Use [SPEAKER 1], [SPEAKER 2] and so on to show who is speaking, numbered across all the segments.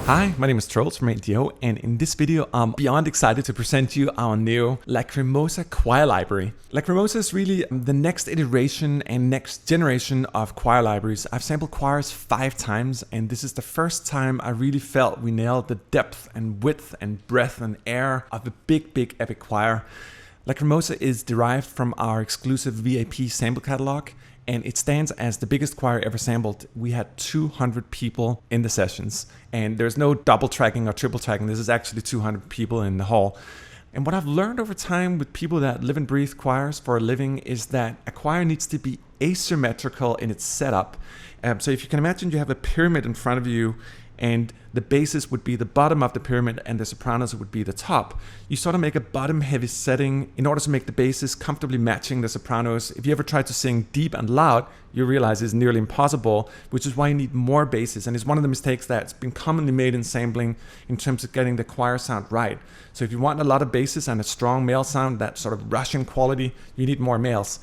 [SPEAKER 1] Hi, my name is Trolls from 8Dio, and in this video I'm beyond excited to present you our new Lacrimosa choir library. Lacrimosa is really the next iteration and next generation of choir libraries. I've sampled choirs 5 times, and this is the first time I really felt we nailed the depth and width and breadth and air of a big epic choir. Lacrimosa is derived from our exclusive VIP sample catalog, and it stands as the biggest choir ever sampled. We had 200 people in the sessions, and there's no double tracking or triple tracking. This is actually 200 people in the hall. And what I've learned over time with people that live and breathe choirs for a living is that a choir needs to be asymmetrical in its setup. So if you can imagine, you have a pyramid in front of you, and the basses would be the bottom of the pyramid and the sopranos would be the top. You sort of make a bottom heavy setting in order to make the basses comfortably matching the sopranos. If you ever try to sing deep and loud, you realize it's nearly impossible, which is why you need more basses. And it's one of the mistakes that's been commonly made in sampling in terms of getting the choir sound right. So if you want a lot of basses and a strong male sound, that sort of Russian quality, you need more males.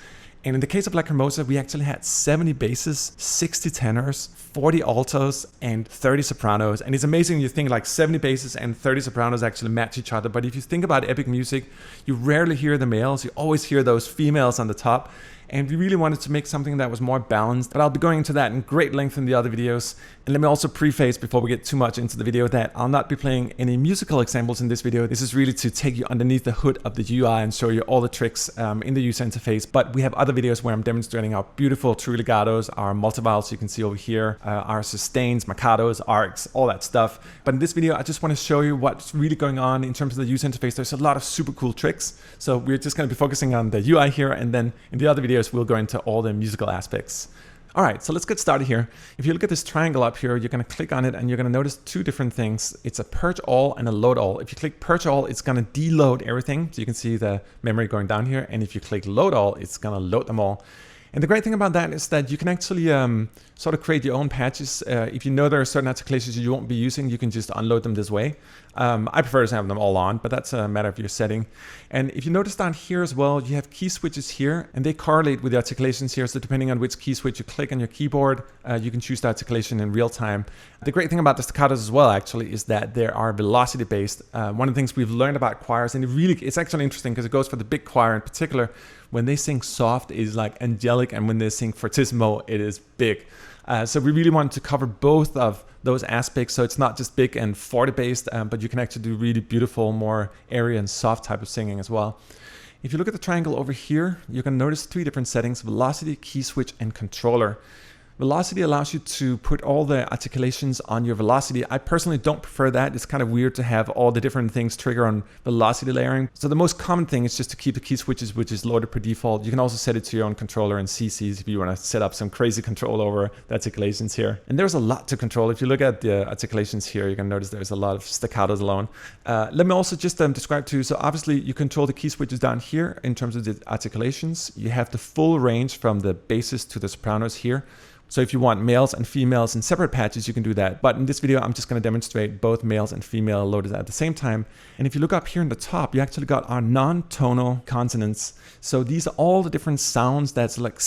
[SPEAKER 1] And in the case of Lacrimosa, we actually had 70 basses, 60 tenors, 40 altos, and 30 sopranos. And it's amazing you think like 70 basses and 30 sopranos actually match each other. But if you think about epic music, you rarely hear the males. You always hear those females on the top. And we really wanted to make something that was more balanced, but I'll be going into that in great length in the other videos. And let me also preface before we get too much into the video that I'll not be playing any musical examples in this video. This is really to take you underneath the hood of the UI and show you all the tricks in the user interface. But we have other videos where I'm demonstrating our beautiful True Legatos, our Multi-Vowels you can see over here, our sustains, marcatos, arcs, all that stuff. But in this video, I just want to show you what's really going on in terms of the user interface. There's a lot of super cool tricks. So we're just going to be focusing on the UI here, and then in the other videos, we'll go into all the musical aspects. All right, so let's get started here. If you look at this triangle up here, you're going to click on it and you're going to notice 2 different things. It's a purge all and a load all. If you click purge all, it's going to deload everything. So you can see the memory going down here. And if you click load all, it's going to load them all. And the great thing about that is that you can actually sort of create your own patches. If you know there are certain articulations you won't be using, you can just unload them this way. I prefer to have them all on, but that's a matter of your setting. And if you notice down here as well, you have key switches here, and they correlate with the articulations here. So depending on which key switch you click on your keyboard, you can choose the articulation in real time. The great thing about the staccatos as well, actually, is that they are velocity based. One of the things we've learned about choirs, and it's actually interesting because it goes for the big choir in particular. When they sing soft, it is like angelic, and when they sing fortissimo, it is big. So we really wanted to cover both of those aspects. So it's not just big and forte based, but you can actually do really beautiful, more airy and soft type of singing as well. If you look at the triangle over here, you can notice 3 different settings: velocity, key switch, and controller. Velocity allows you to put all the articulations on your velocity. I personally don't prefer that. It's kind of weird to have all the different things trigger on velocity layering. So the most common thing is just to keep the key switches, which is loaded per default. You can also set it to your own controller and CCs if you want to set up some crazy control over the articulations here. And there's a lot to control. If you look at the articulations here, you can notice there's a lot of staccatos alone. Let me also just describe too. So obviously you control the key switches down here in terms of the articulations. You have the full range from the basses to the sopranos here. So if you want males and females in separate patches, you can do that. But in this video, I'm just going to demonstrate both males and female loaded at the same time. And if you look up here in the top, you actually got our non-tonal consonants. So these are all the different sounds that's like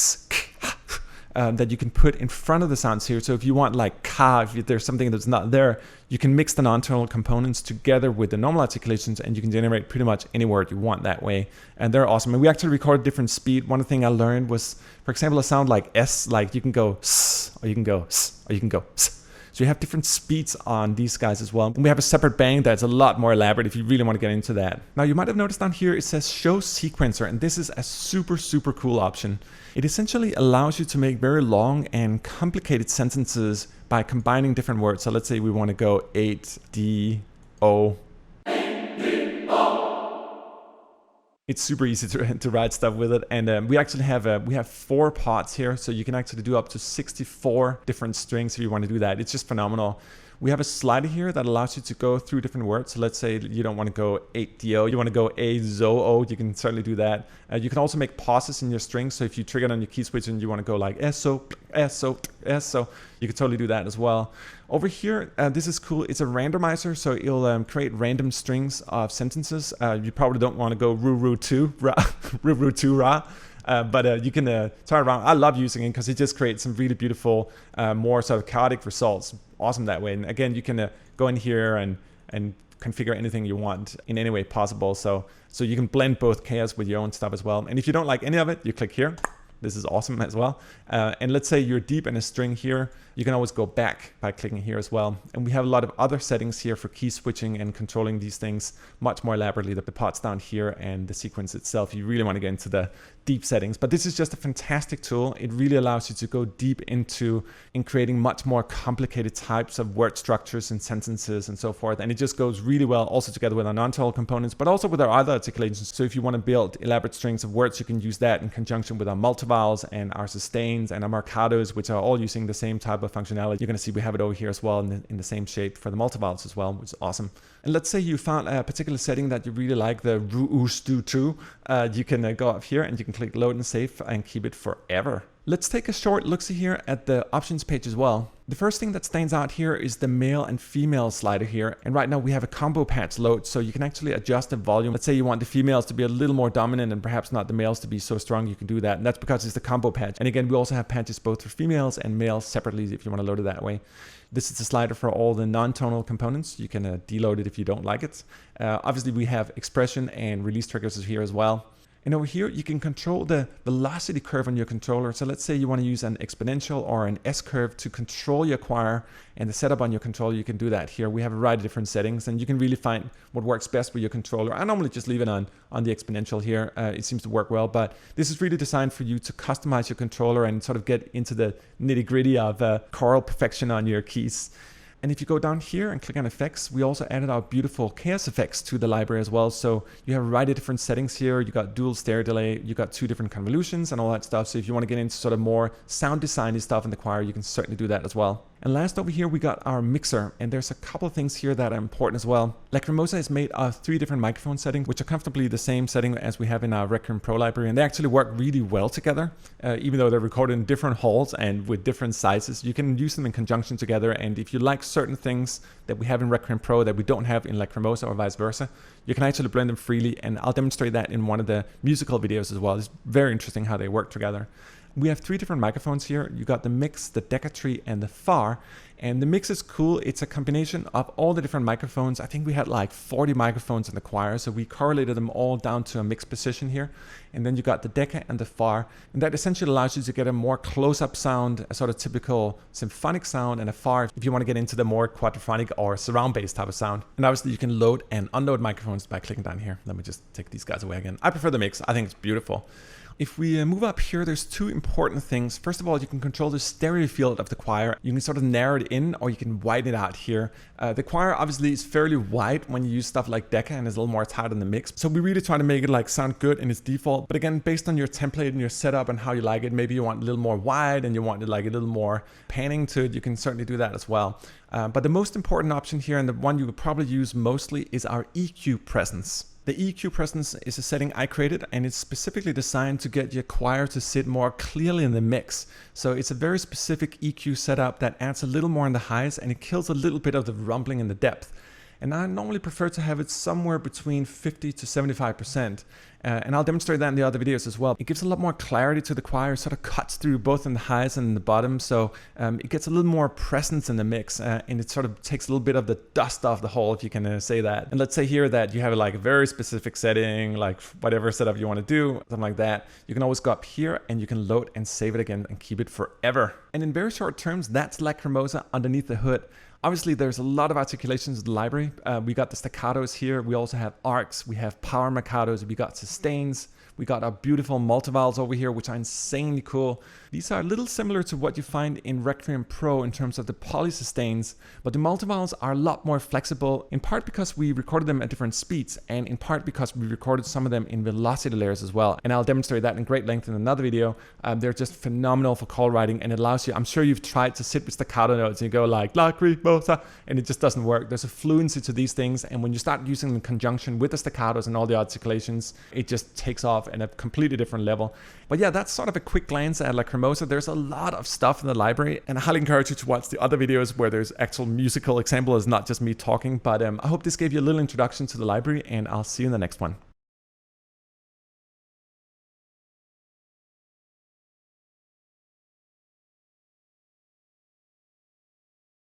[SPEAKER 1] that you can put in front of the sounds here. So if you want like ka, if there's something that's not there, you can mix the non-tonal components together with the normal articulations, and you can generate pretty much any word you want that way. And they're awesome. And we actually record different speed. One thing I learned was, for example, a sound like S, like you can go S, or you can go S, or you can go S. So you have different speeds on these guys as well. And we have a separate bang that's a lot more elaborate if you really want to get into that. Now you might have noticed down here it says show sequencer, and this is a super cool option. It essentially allows you to make very long and complicated sentences by combining different words. So let's say we want to go 8-D-O. It's super easy to write stuff with it, and we actually have 4 parts here, so you can actually do up to 64 different strings if you want to do that. It's just phenomenal. We have a slider here that allows you to go through different words. So let's say you don't want to go 8-D-O, you want to go A-zo-o, you can certainly do that. You can also make pauses in your strings. So if you trigger it on your key switch and you want to go like S-O, S-O, S-O, you can totally do that as well. Over here, this is cool. It's a randomizer, so it'll create random strings of sentences. You probably don't want to go ru-ru-tu, ra, ru-ru-tu, ra. but you can turn around. I love using it because it just creates some really beautiful, more sort of chaotic results. Awesome that way. And again, you can go in here and configure anything you want in any way possible. So you can blend both chaos with your own stuff as well. And if you don't like any of it, you click here. This is awesome as well. And let's say you're deep in a string here, you can always go back by clicking here as well. And we have a lot of other settings here for key switching and controlling these things much more elaborately. The parts down here and the sequence itself, you really want to get into the deep settings. But this is just a fantastic tool. It really allows you to go deep into creating much more complicated types of word structures and sentences and so forth. And it just goes really well also together with our non-tonal components, but also with our other articulations. So if you want to build elaborate strings of words, you can use that in conjunction with our multi-vowels and our sustains and our marcatos, which are all using the same type of functionality. You're going to see we have it over here as well in the same shape for the multi-vowels as well, which is awesome. And let's say you found a particular setting that you really like, the ru-u-stu-tu. You can go up here and you can click load and save and keep it forever. Let's take a short look-see here at the options page as well. The first thing that stands out here is the male and female slider here. And right now we have a combo patch load, so you can actually adjust the volume. Let's say you want the females to be a little more dominant and perhaps not the males to be so strong, you can do that. And that's because it's the combo patch. And again, we also have patches both for females and males separately if you want to load it that way. This is the slider for all the non-tonal components. You can deload it if you don't like it. Obviously we have expression and release triggers here as well. And over here, you can control the velocity curve on your controller. So let's say you want to use an exponential or an S curve to control your choir and the setup on your controller. You can do that here. We have a variety of different settings and you can really find what works best with your controller. I normally just leave it on the exponential here. It seems to work well, but this is really designed for you to customize your controller and sort of get into the nitty gritty of choral perfection on your keys. And if you go down here and click on effects, we also added our beautiful chaos effects to the library as well. So you have a variety of different settings here. You got dual stereo delay, you got 2 different convolutions and all that stuff. So if you want to get into sort of more sound design stuff in the choir, you can certainly do that as well. And last over here, we got our mixer, and there's a couple of things here that are important as well. Lacrimosa is made of 3 different microphone settings, which are comfortably the same setting as we have in our Requiem Pro library, and they actually work really well together, even though they're recorded in different halls and with different sizes. You can use them in conjunction together, and if you like certain things that we have in Requiem Pro that we don't have in Lacrimosa or vice versa, you can actually blend them freely, and I'll demonstrate that in one of the musical videos as well. It's very interesting how they work together. We have 3 different microphones here. You got the mix, the Decca tree, and the far. And the mix is cool. It's a combination of all the different microphones. I think we had like 40 microphones in the choir, so we correlated them all down to a mixed position here. And then you got the Decca and the far, and that essentially allows you to get a more close-up sound, a sort of typical symphonic sound, and a far if you want to get into the more quadraphonic or surround-based type of sound. And obviously you can load and unload microphones by clicking down here. Let me just take these guys away again. I prefer the mix. I think it's beautiful. If we move up here, there's 2 important things. First of all, you can control the stereo field of the choir. You can sort of narrow it in, or you can widen it out here. The choir obviously is fairly wide when you use stuff like Decca and is a little more tight in the mix. So we really try to make it like sound good in its default. But again, based on your template and your setup and how you like it, maybe you want a little more wide and you want it like a little more panning to it. You can certainly do that as well. But the most important option here, and the one you would probably use mostly, is our EQ presence. The EQ presence is a setting I created, and it's specifically designed to get your choir to sit more clearly in the mix. So it's a very specific EQ setup that adds a little more in the highs, and it kills a little bit of the rumbling in the depth. And I normally prefer to have it somewhere between 50 to 75%. And I'll demonstrate that in the other videos as well. It gives a lot more clarity to the choir, sort of cuts through both in the highs and in the bottom. So it gets a little more presence in the mix, and it sort of takes a little bit of the dust off the whole, if you can say that. And let's say here that you have like a very specific setting, like whatever setup you want to do, something like that. You can always go up here and you can load and save it again and keep it forever. And in very short terms, that's Lacrimosa underneath the hood. Obviously, there's a lot of articulations in the library. We got the staccatos here. We also have arcs. We have Power-Marcatos. We got sustains. We got our beautiful multi-vowels over here, which are insanely cool. These are a little similar to what you find in Requiem Pro in terms of the polysustains, but the multi-vowels are a lot more flexible, in part because we recorded them at different speeds, and in part because we recorded some of them in velocity layers as well. And I'll demonstrate that in great length in another video. They're just phenomenal for call writing, and it allows you, I'm sure you've tried to sit with staccato notes and you go like, Lacrimosa, and it just doesn't work. There's a fluency to these things, and when you start using them in conjunction with the staccatos and all the articulations, it just takes off at a completely different level. But yeah, that's sort of a quick glance at Lacrimosa. There's a lot of stuff in the library, and I highly encourage you to watch the other videos where there's actual musical examples, not just me talking. But I hope this gave you a little introduction to the library, and I'll see you in the next one.